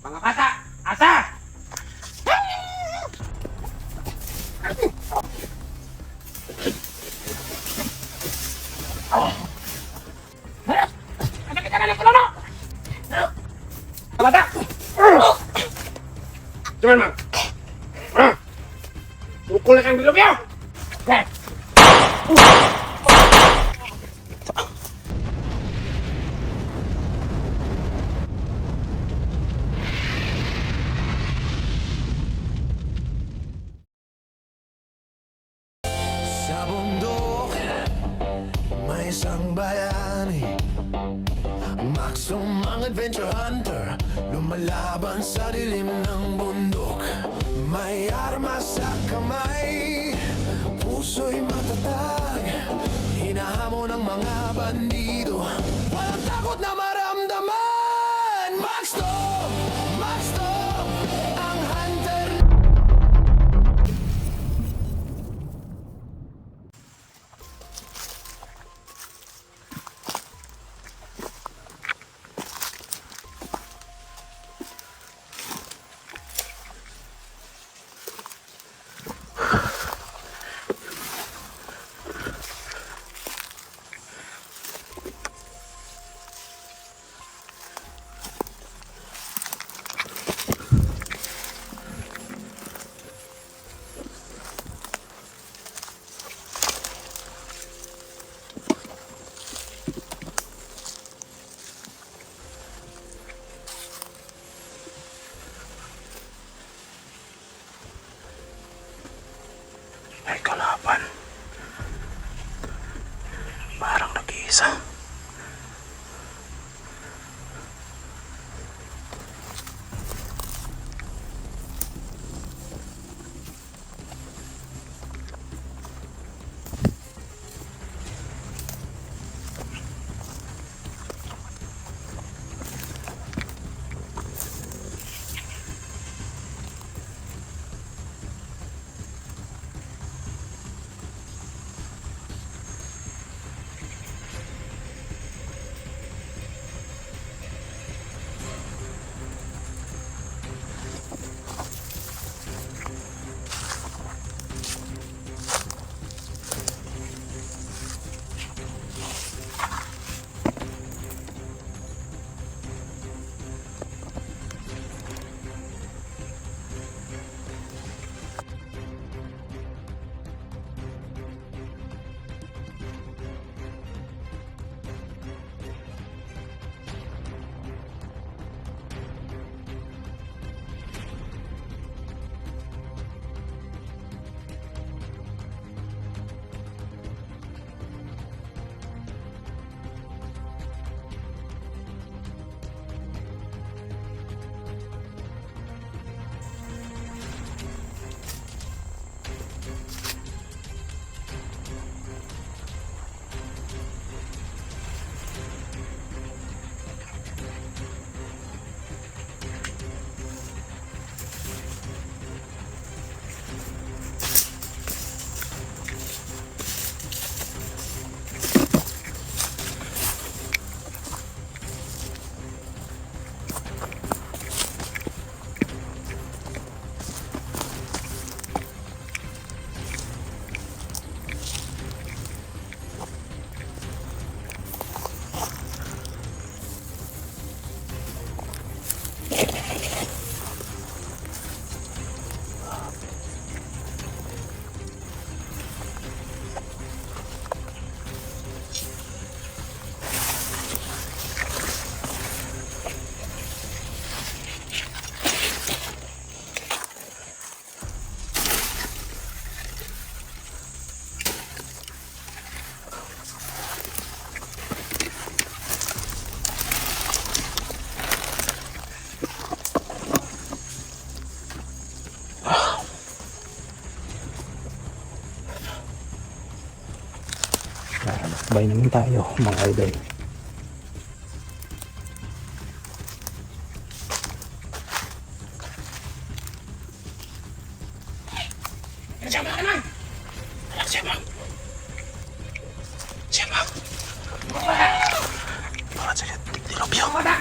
Mga bata! Asa! Bata! Cuman, Mang. Pukul kang di lubyo! Sa bundok, may isang bayani, Maxum ang adventure hunter, lumalaban sa dilim ng bundok. May armas sa kamay, puso'y matatag, hinahamon ng mga bandido, walang takot na maramdaman. Maxum! Maxum! Ang hunter. May kalaban. Parang nag-iisa. Lakbay naman tayo mga idol. Siapa ka man? Siapa? Siapa? Bakit sakit? Dilobyo. Bata!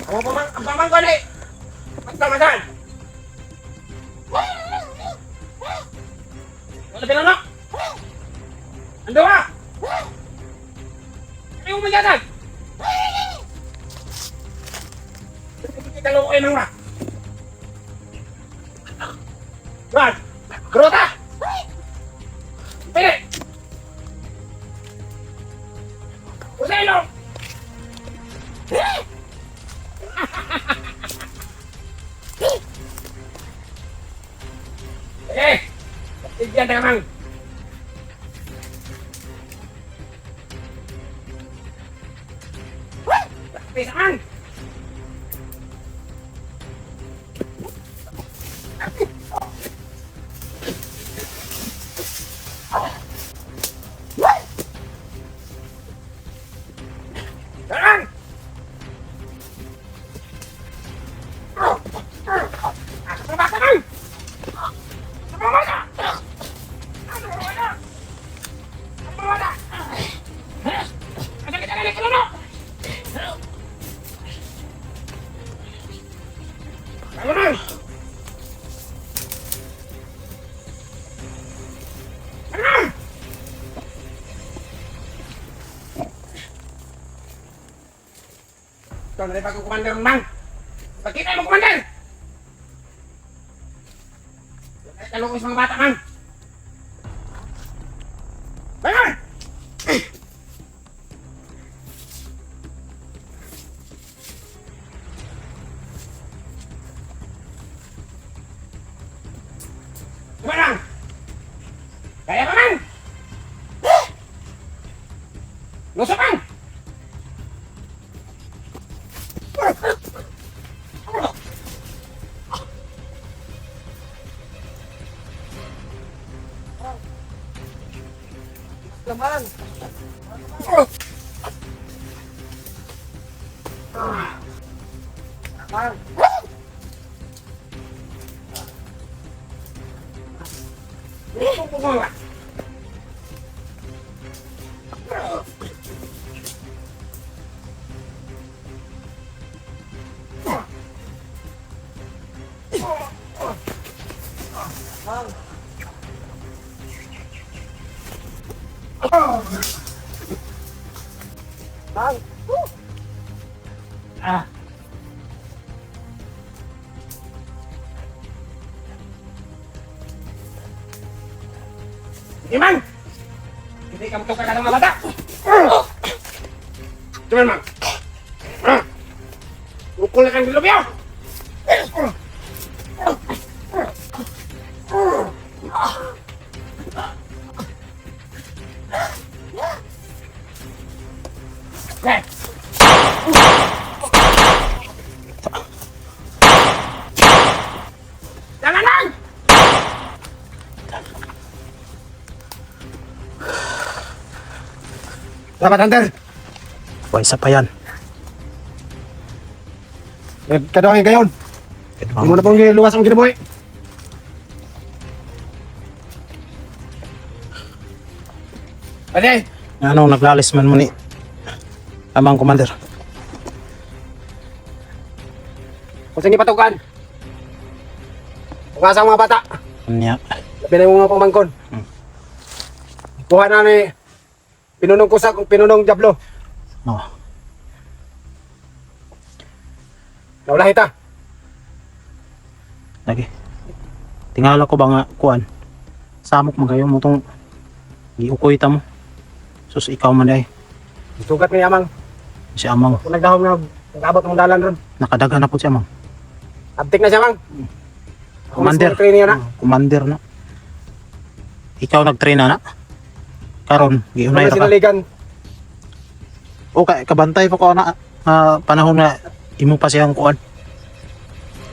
Ang pamangko ni. Magtamasan. Wala pinanok. Ando ka. Ano yung magyatag? Kita loko kayo nang ra. Brad! Grota! Pili! Uselo! Eh! Tigyan na mang! Bisa mang! Sekarang! Apa bata mang? Apa bata? Apa bata? Apa bata? Ada kita lagi kelono. Bangun! Bangun! Ito na rin pagkukumander ng mang. Pagkita mo kumander! Talong sa mga bata mang. Bangun! Barang! Kaya ka man! Lusok man! Laman! Laman! Bumula. Iman! Hindi ka matukar ka ng mga bata! Cuman, Mang! Ukul na kang dilubyaw! Okay! Jangan, Mang! Dapat Hunter! O, isa pa yan. Kadawangin gayon! Hindi mo na pong luwas ang ginabuhi! Ade! Anong naglalis man mo ni Amang Commander? Kung saan patukan! Pagkasa ang mga bata! Kanya. Labi na yung mga pamangkon! Kuha na ni Pinunong kusa kung pinunong Diablo! Oh. Naulahi ta! Lagi. Tingala ko ba nga kuan? Samok magayo mo tong giukoy ta mo. Sus ikaw man ay Sugat ni Amang! si Amang. Kung nagdahom na nag-abot ng dalan ron! Nakadagan na po si Amang. Abtik na siya, Mang! Commander. Ako mismo na. Commander na. Ikaw nag-train na na? Karon, giunay Ano ra ka. sinaligan? Okay, kabantay pa ko na panahon na imo pa siyang kuan.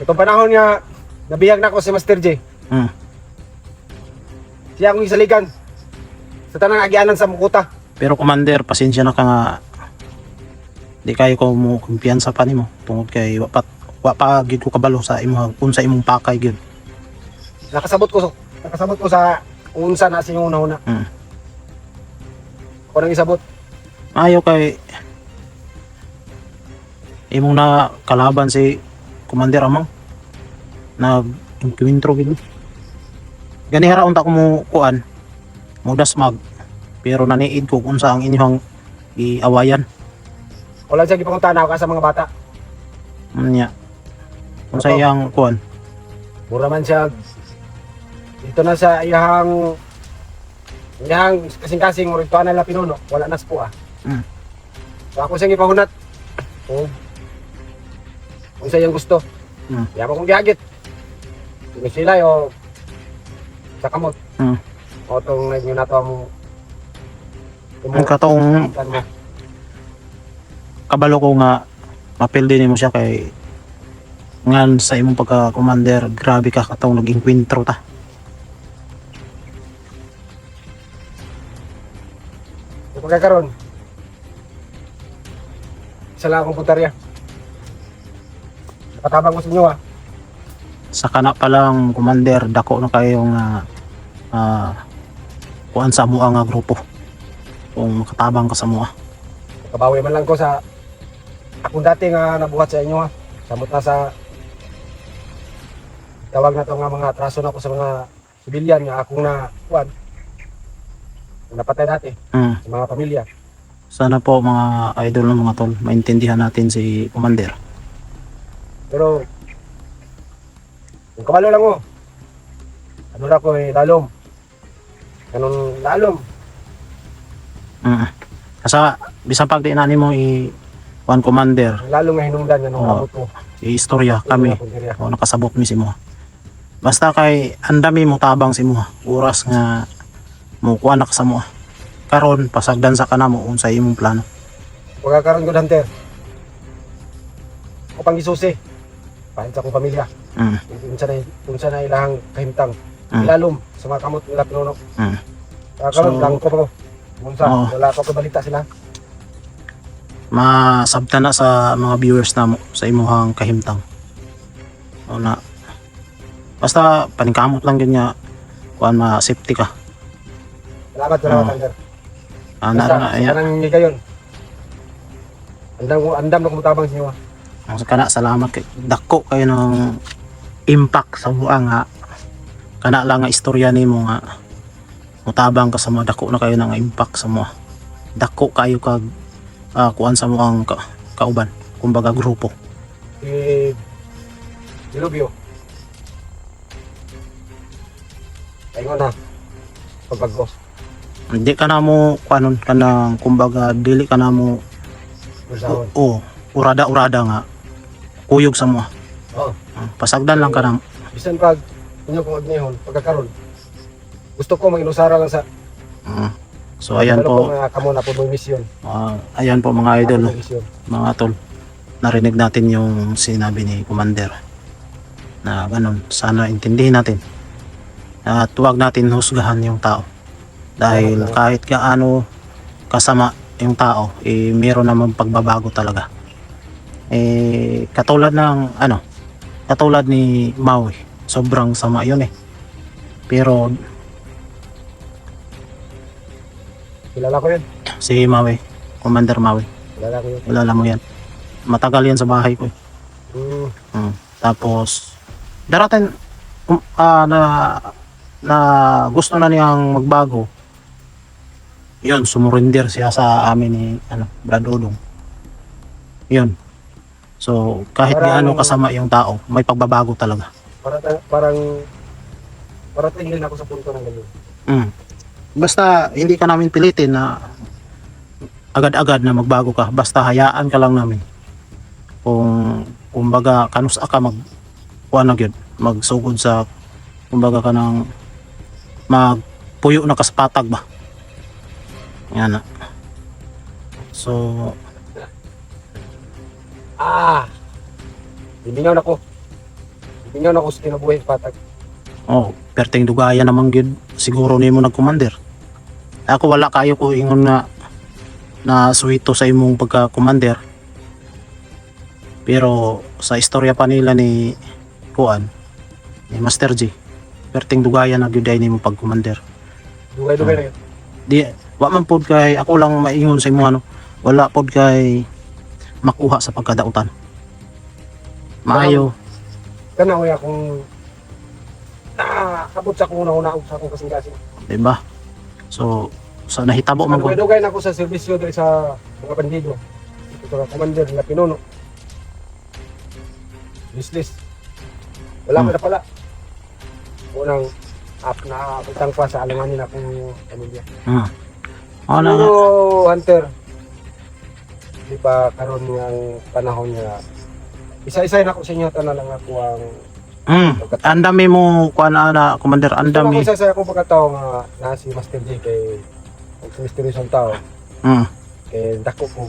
Itong panahon nga, nabiyag na ako si Master J. Hmm. Siya akong isaligan. Sa tanang agianan sa Mukuta. Pero Commander, pasensya na ka nga. Di kayo ko mo kumpiyansa pa nimo tungod kay wa pa gid ko kabalo sa imo unsa imong pakay gyud. Nakasabot ko sa unsa na sa una-una. Hmm. Ako nang isabot. Ayo kay imong na kalaban si Commander Amang nag-inkwentro gid. Gani hara unta ko mo kuan mudas mag pero naniid ko kung sa ang inyong iawayan Wala siya gipanguntahan ako sa mga bata. nya kung sa iyang kuan. Mura man siya. Dito na sa iyang kasing-kasing mo rito na pinuno. Wala na po ah. Mm. So ako siyang ipahunat. Kung sa iyang gusto. Mm. Kaya mo kong gihagit. Kung sila o sa kamot. Mm. O itong naging nato ang Ang katong kabalo ko nga mapil din mo siya kay ngan sa imong pagka-commander grabe ka katong nag-inkwentro ta. Yung pagkakaroon. Isa lang akong puntarya. Nakatabang ko sa inyo ah. Sa kana pa lang commander dako na kayo nga kuan sa mua nga grupo kung makatabang ka sa mua. Kabawi man lang ko sa akong dati nga nabuhat sa inyo ha. Samot na sa tawag na to nga mga atraso na ko sa mga sibilyan nga akong na kuan. Napatay dati Mm. sa mga pamilya. Sana po mga idol ng mga tol maintindihan natin si commander. Pero yung kabalo lang mo. Ano na ko lalom. Ganun lalom. Mm. Asa bisan pag di na nimo one commander Lalong nga hinungdan nga nung Oo. abot ko. istorya kami Puntarya. o nakasabot mi si mo. Basta kay andami mo tabang si mo oras nga mo kuha na ka sa mo. Karon pasagdan sa kana mo unsay imong plano. Pagkakaroon ko hunter. Ako pang isusi. Pahin sa akong pamilya. Mm. Kung sa na ilang kahimtang. Mm. Ilalom sa mga kamot nila pinuno. Mm. Karon So- lang ko pa. Munsa, Oo. wala ko balita sila. Masabta na sa mga viewers na mo sa imuhang kahimtang. O na basta paningkamot lang gid nga kuan ma safety ka. Salamat Oo. hunter. Ana na Sa aya. kanang gayon. Andam na kumutabang sa inyo. ah. Ang kana salamat kay dako kayo ng impact sa buang nga kana lang nga istorya nimo nga mutabang ka sa mga dako na kayo ng impact sa mga dako kayo kag kuan sa mga kauban kumbaga grupo. Si Dilubyo. Ayun na. Pagbago. Hindi ka na mo kuanon kanang kumbaga dili ka na mo Usahon. urada nga kuyog sa mga Oo. pasagdan lang ka na. Bisan pag inyo kong agnihon, pagkakaroon. Gusto ko mag-inusara lang sa So ayan po mga kamo na po may misyon. ayan po mga idol May misyon. mga tol, narinig natin yung sinabi ni Commander na ganun, sana intindihin natin at huwag natin husgahan yung tao dahil kahit gaano kasama yung tao meron naman pagbabago talaga katulad ng katulad ni Maui, sobrang sama yun pero Kilala ko yun. si Maui, Commander Maui, Kilala ko yun. kilala mo yan, matagal yan sa bahay ko Tapos darating na gusto na niyang magbago. Yun, sumurinder siya sa amin ni Brad Odong. Yun. So, kahit Parang- gaano kasama yung tao, may pagbabago talaga. Parang parating din ako sa punto ng ganyan. Mm. Basta hindi ka namin pilitin na agad-agad na magbago ka. Basta hayaan ka lang namin. Kumbaga kanus ka kuha na yun, magsugod sa kumbaga ka ng magpuyo na kaspatag ba. Yan na. So, Bibingaw na ko. Bibingaw na ko sa kinabuhi sa patag. perting dugaya naman yun siguro nimo nag-commander. Ako wala kayo ko ingon na suwito sa imong pagka-commander. Pero sa istorya pa nila ni ni Master G, perting dugaya na gyud nimo pag-commander. Dugay-dugay na yun. Di wa man pod kay ako lang maingon sa imo wala pod kay makuha sa pagkadautan. Maayo. Kana uya akong nakabot sa kung una sa akong kasing-kasing. Diba? So, sa nahitabo man ko. Dugay na ako sa serbisyo diri sa mga bandido. Ito sa commander na pinuno. Lislis. Wala Hmm. pa na pala. Unang na utang pa sa alanganin akong pamilya. Ano Siguro, nga. Hunter, di ba karon ng panahon niya, isa-isa na ako sa inyo, tanan lang ako ang Ang dami mo, kuan na, Commander, ang gusto na dami. ako isa-isa akong pagkatao nga na si Master J kay ang si misteryosong tao, Mm. kay dako ko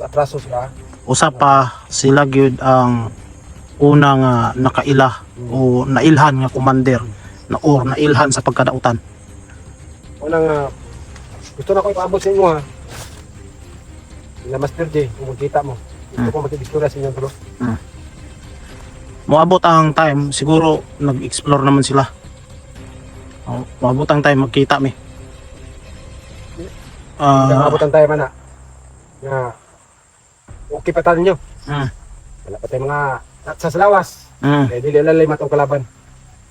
atraso sila. Usa pa, sila gyud ang unang nakaila o nailhan nga Commander or nailhan sa pagkadautan. Unang gusto na ko ipaabot sa inyo ha. Na Master J, kung magkita mo. Gusto ko magkikistura sa inyo bro. Moabot ang time, siguro nag-explore naman sila. Moabot ang time, magkita mi. Nakabutan tayo man na. Nga, okay pa tayo nyo. Wala pa tayo mga sa salawas. Kaya dili lalim atong kalaban.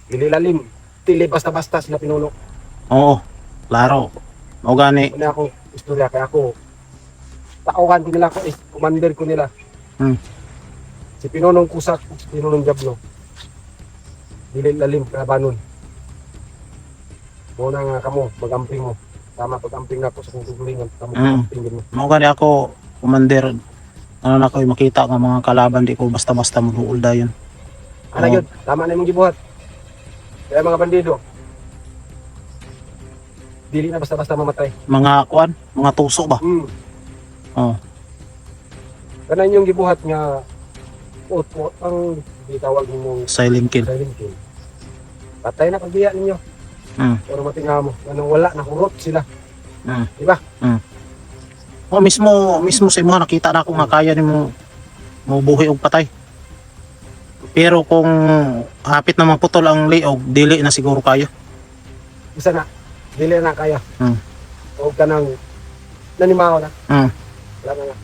Dili lalim. Dili basta-basta sila pinuno. Oo, klaro. O gani, Una akong istorya kaya ako tauhan ko nila ako, commander ko nila. Si Pinonong Kusak, si Pinonong Diablo. Dili lalim kalabanon. Muna nga kamo, magamping mo. Tama pag-amping na ako sa kong tugulingan. Tama pag-amping din mo. mo gani ako, Commander, ano na ko makita nga mga kalaban, di ko basta-basta maghuul dayon. Ano yun? Tama na yung gibuhat. Kaya mga bandido, dili na basta-basta mamatay. Mga kuan, mga tuso ba? Oo. Kanan yung gibuhat nga ut-ut ang ditawag mong Silent kill. silent kill. Patay na pagbiya ninyo. Pero matinga mo, anong wala, nahurot sila. Diba? O mismo sa imo nakita na ako nga kaya nimo mo buhi og patay. Pero kung hapit na maputol ang liog, dili na siguro kayo. Isa na, dili na kaya. Hmm. Huwag ka nang nanimaw na. Wala na nga.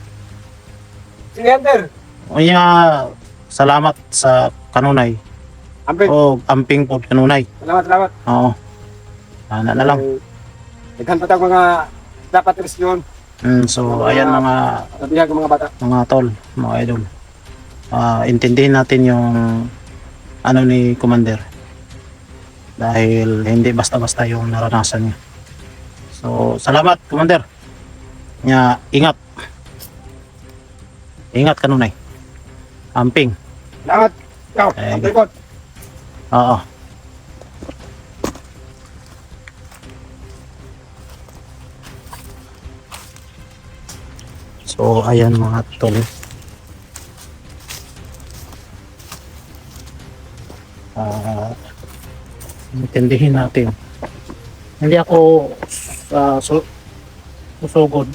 Sige, Hunter! Unya, salamat sa kanunay. Amping, O amping pod kanunay. salamat. Oo. Ana na lang. Naghan pa tayo mga dapat resyon. So ayan mga Sabihan ko mga bata. tol, mga idol. Intindihin natin yung ano ni Commander. Dahil hindi basta-basta yung naranasan niya. So, salamat Commander. Nya, ingat. Ingat kanunay. Amping. Salamat. Ikaw, Eh, ang likod. Oo. So, ayan mga tol. Intindihin natin. Hindi ako susugod.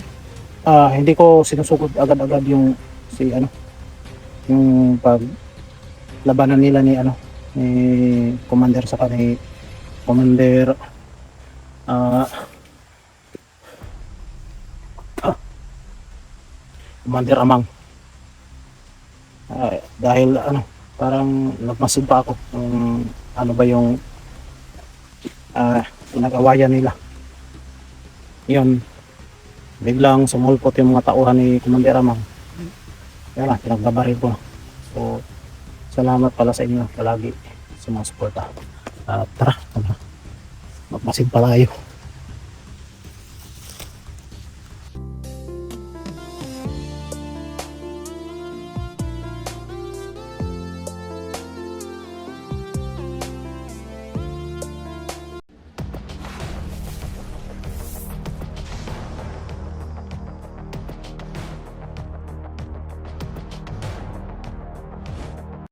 Hindi ko sinusugod agad-agad yung yung pag labanan nila ni ni Commander sa ni Commander Commander Amang. Dahil parang nagmasid pa ako kung ano ba yung pinag-awayan nila. Yun, biglang sumulpot yung mga tauhan ni Commander Amang. Kaya lang, pinagbabaril ko. So, salamat pala sa inyo palagi sa mga suporta. Tara, magmasid pala kayo.